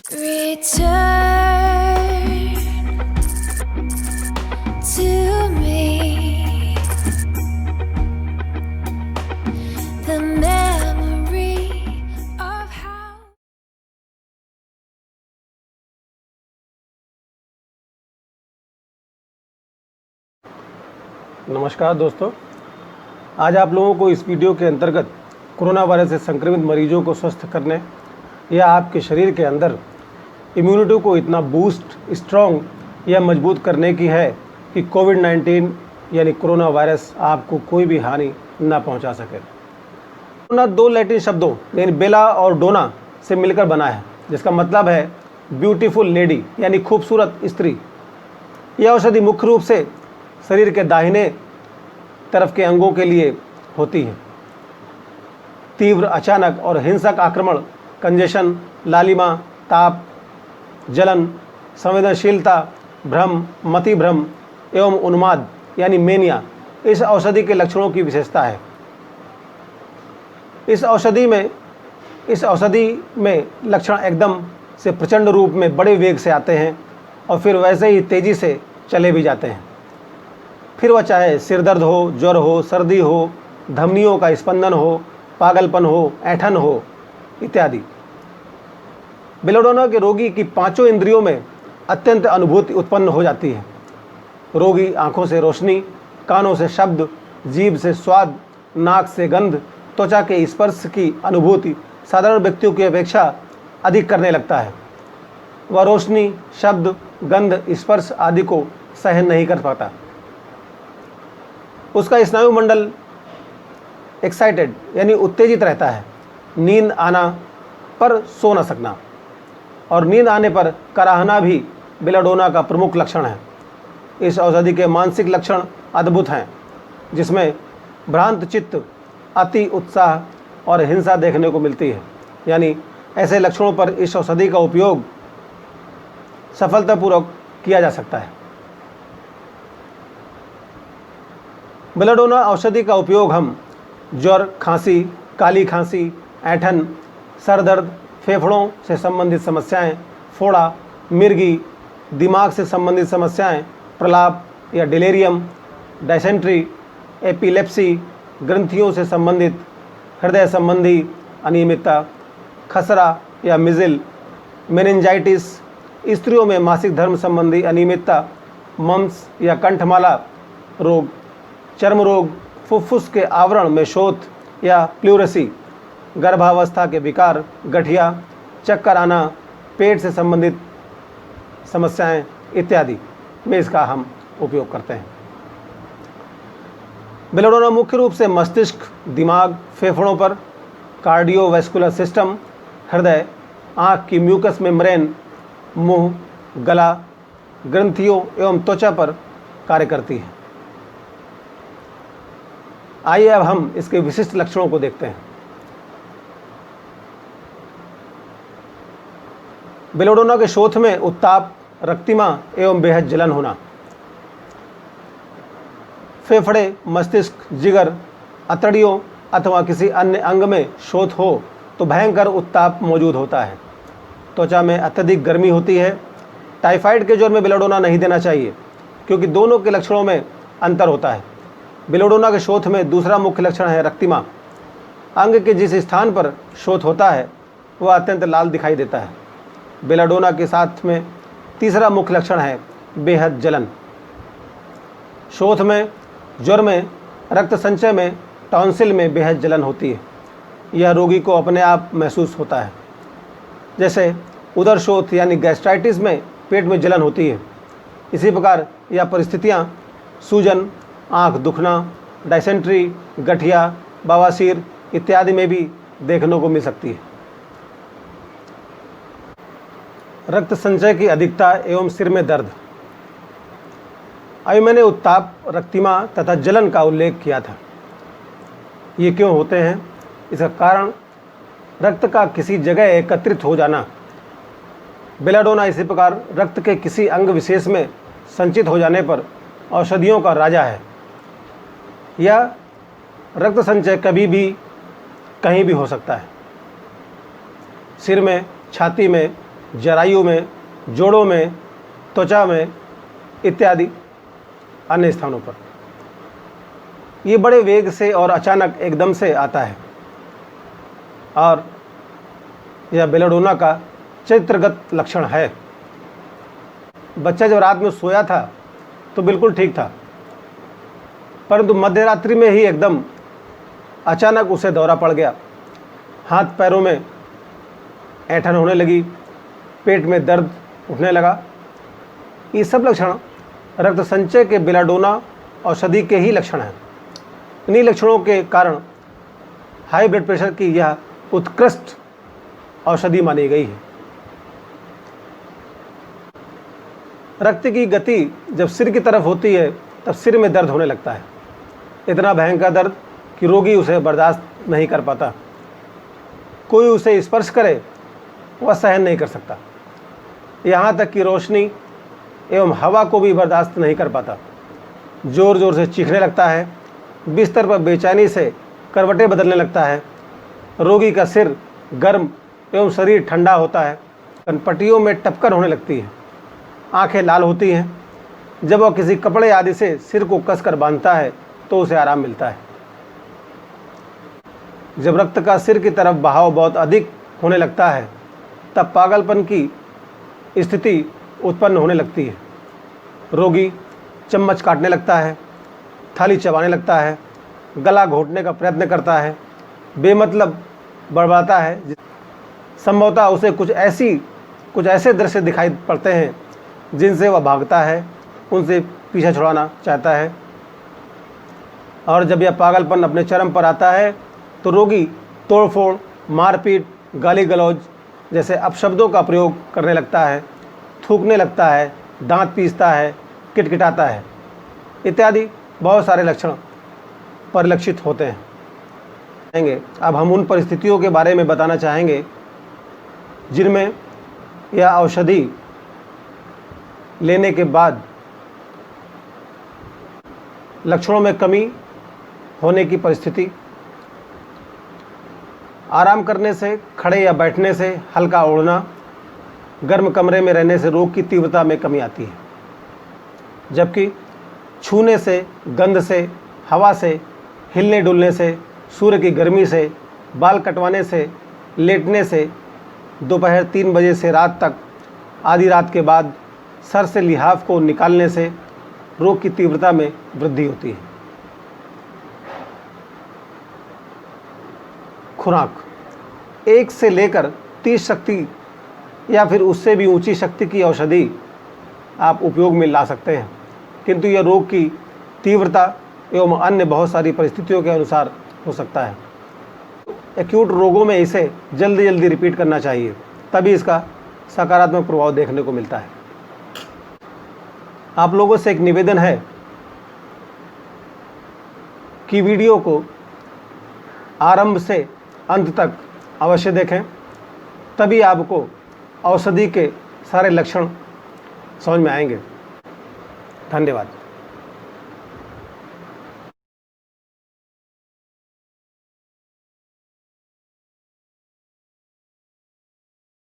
Return to me the memory of how नमस्कार दोस्तों, आज आप लोगों को इस वीडियो के अंतर्गत कोरोना वायरस से संक्रमित मरीजों को स्वस्थ करने या आपके शरीर के अंदर इम्यूनिटी को इतना बूस्ट, स्ट्रॉन्ग या मजबूत करने की है कि कोविड-19 यानी कोरोना वायरस आपको कोई भी हानि ना पहुंचा सके। कोरोना दो लैटिन शब्दों यानी बेला और डोना से मिलकर बना है, जिसका मतलब है ब्यूटीफुल लेडी यानी खूबसूरत स्त्री। यह औषधि मुख्य रूप से शरीर के दाहिने तरफ के अंगों के लिए होती है। तीव्र, अचानक और हिंसक आक्रमण, कंजेशन, लालिमा, ताप, जलन, संवेदनशीलता, भ्रम, मतिभ्रम एवं उन्माद यानी मेनिया इस औषधि के लक्षणों की विशेषता है। इस औषधि में लक्षण एकदम से प्रचंड रूप में बड़े वेग से आते हैं और फिर वैसे ही तेज़ी से चले भी जाते हैं। फिर वह चाहे सिरदर्द हो, ज्वर हो, सर्दी हो, धमनियों का स्पंदन हो, पागलपन हो, ऐंठन हो इत्यादि। बेलाडोना के रोगी की पांचों इंद्रियों में अत्यंत अनुभूति उत्पन्न हो जाती है। रोगी आंखों से रोशनी, कानों से शब्द, जीभ से स्वाद, नाक से गंध, त्वचा के स्पर्श की अनुभूति साधारण व्यक्तियों की अपेक्षा अधिक करने लगता है। वह रोशनी, शब्द, गंध, स्पर्श आदि को सहन नहीं कर पाता। उसका स्नायु मंडल एक्साइटेड यानी उत्तेजित रहता है। नींद आना पर सो न सकना और नींद आने पर कराहना भी बेलाडोना का प्रमुख लक्षण है। इस औषधि के मानसिक लक्षण अद्भुत हैं, जिसमें भ्रांत चित्त, अति उत्साह और हिंसा देखने को मिलती है। यानी ऐसे लक्षणों पर इस औषधि का उपयोग सफलतापूर्वक किया जा सकता है। बेलाडोना औषधि का उपयोग हम ज्वर, खांसी, काली खांसी, ऐंठन, सर दर्द, फेफड़ों से संबंधित समस्याएं, फोड़ा, मिर्गी, दिमाग से संबंधित समस्याएं, प्रलाप या डिलेरियम, डायसेंट्री, एपिलेप्सी, ग्रंथियों से संबंधित, हृदय संबंधी अनियमितता, खसरा या मिजिल, मेनिंजाइटिस, स्त्रियों में मासिक धर्म संबंधी अनियमितता, मम्स या कंठमाला रोग, चर्म रोग, फुफ्फुस के आवरण में शोथ या प्लूरेसी, गर्भावस्था के विकार, गठिया, चक्कर आना, पेट से संबंधित समस्याएं इत्यादि में इसका हम उपयोग करते हैं। बेलाडोना मुख्य रूप से मस्तिष्क, दिमाग, फेफड़ों पर, कार्डियोवैस्कुलर सिस्टम, हृदय, आँख की म्यूकस मेम्ब्रेन, मुंह, गला, ग्रंथियों एवं त्वचा पर कार्य करती है। आइए अब हम इसके विशिष्ट लक्षणों को देखते हैं। बेलाडोना के शोथ में उत्ताप, रक्तिमा एवं बेहद जलन होना। फेफड़े, मस्तिष्क, जिगर, अतड़ियों अथवा किसी अन्य अंग में शोथ हो तो भयंकर उत्ताप मौजूद होता है। त्वचा में अत्यधिक गर्मी होती है। टाइफाइड के ज्वर में बेलाडोना नहीं देना चाहिए, क्योंकि दोनों के लक्षणों में अंतर होता है। बेलाडोना के शोथ में दूसरा मुख्य लक्षण है रक्तिमा। अंग के जिस स्थान पर शोथ होता है वह अत्यंत लाल दिखाई देता है। बेलाडोना के साथ में तीसरा मुख्य लक्षण है बेहद जलन। शोथ में, ज्वर में, रक्त संचय में, टॉन्सिल में बेहद जलन होती है। यह रोगी को अपने आप महसूस होता है। जैसे उदर शोथ यानी गैस्ट्राइटिस में पेट में जलन होती है, इसी प्रकार यह परिस्थितियाँ सूजन, आँख दुखना, डायसेंट्री, गठिया, बवासीर इत्यादि में भी देखने को मिल सकती है। रक्त संचय की अधिकता एवं सिर में दर्द। अभी मैंने उत्ताप, रक्तिमा तथा जलन का उल्लेख किया था। ये क्यों होते हैं? इसका कारण रक्त का किसी जगह एकत्रित हो जाना। बेलाडोना इसी प्रकार रक्त के किसी अंग विशेष में संचित हो जाने पर औषधियों का राजा है। यह रक्त संचय कभी भी कहीं भी हो सकता है। सिर में, छाती में, जरायु में, जोड़ों में, त्वचा में इत्यादि अन्य स्थानों पर। ये बड़े वेग से और अचानक एकदम से आता है और यह बेलाडोना का चरित्रगत लक्षण है। बच्चा जब रात में सोया था तो बिल्कुल ठीक था, परंतु मध्यरात्रि में ही एकदम अचानक उसे दौरा पड़ गया। हाथ पैरों में ऐंठन होने लगी, पेट में दर्द उठने लगा। ये सब लक्षण रक्त संचय के बेलाडोना औषधि के ही लक्षण हैं। इन्हीं लक्षणों के कारण हाई ब्लड प्रेशर की यह उत्कृष्ट औषधि मानी गई है। रक्त की गति जब सिर की तरफ होती है तब सिर में दर्द होने लगता है, इतना भयंकर दर्द कि रोगी उसे बर्दाश्त नहीं कर पाता। कोई उसे स्पर्श करे वह सहन नहीं कर सकता, यहाँ तक कि रोशनी एवं हवा को भी बर्दाश्त नहीं कर पाता। ज़ोर ज़ोर से चीखने लगता है, बिस्तर पर बेचैनी से करवटें बदलने लगता है। रोगी का सिर गर्म एवं शरीर ठंडा होता है। कनपटियों में टपकन होने लगती है, आंखें लाल होती हैं। जब वह किसी कपड़े आदि से सिर को कसकर बांधता है तो उसे आराम मिलता है। जब रक्त का सिर की तरफ बहाव बहुत अधिक होने लगता है तब पागलपन की स्थिति उत्पन्न होने लगती है। रोगी चम्मच काटने लगता है, थाली चबाने लगता है, गला घोटने का प्रयत्न करता है, बेमतलब बड़बड़ाता है। संभवतः उसे कुछ ऐसे दृश्य दिखाई पड़ते हैं जिनसे वह भागता है, उनसे पीछा छुड़ाना चाहता है। और जब यह पागलपन अपने चरम पर आता है तो रोगी तोड़फोड़, मारपीट, गाली गलौज जैसे अपशब्दों का प्रयोग करने लगता है, थूकने लगता है, दांत पीसता है, किटकिटाता है इत्यादि बहुत सारे लक्षण परिलक्षित होते हैं। अब हम उन परिस्थितियों के बारे में बताना चाहेंगे जिनमें यह औषधि लेने के बाद लक्षणों में कमी होने की परिस्थिति, आराम करने से, खड़े या बैठने से हल्का ओढ़ना, गर्म कमरे में रहने से रोग की तीव्रता में कमी आती है, जबकि छूने से, गंध से, हवा से, हिलने डुलने से, सूर्य की गर्मी से, बाल कटवाने से, लेटने से, दोपहर 3 बजे से रात तक, आधी रात के बाद सर से लिहाफ को निकालने से रोग की तीव्रता में वृद्धि होती है। खुराक 1 से लेकर 30 शक्ति या फिर उससे भी ऊंची शक्ति की औषधि आप उपयोग में ला सकते हैं, किंतु यह रोग की तीव्रता एवं अन्य बहुत सारी परिस्थितियों के अनुसार हो सकता है। एक्यूट रोगों में इसे जल्दी जल्दी रिपीट करना चाहिए, तभी इसका सकारात्मक प्रभाव देखने को मिलता है। आप लोगों से एक निवेदन है कि वीडियो को आरंभ से अंत तक अवश्य देखें, तभी आपको औषधि के सारे लक्षण समझ में आएंगे। धन्यवाद।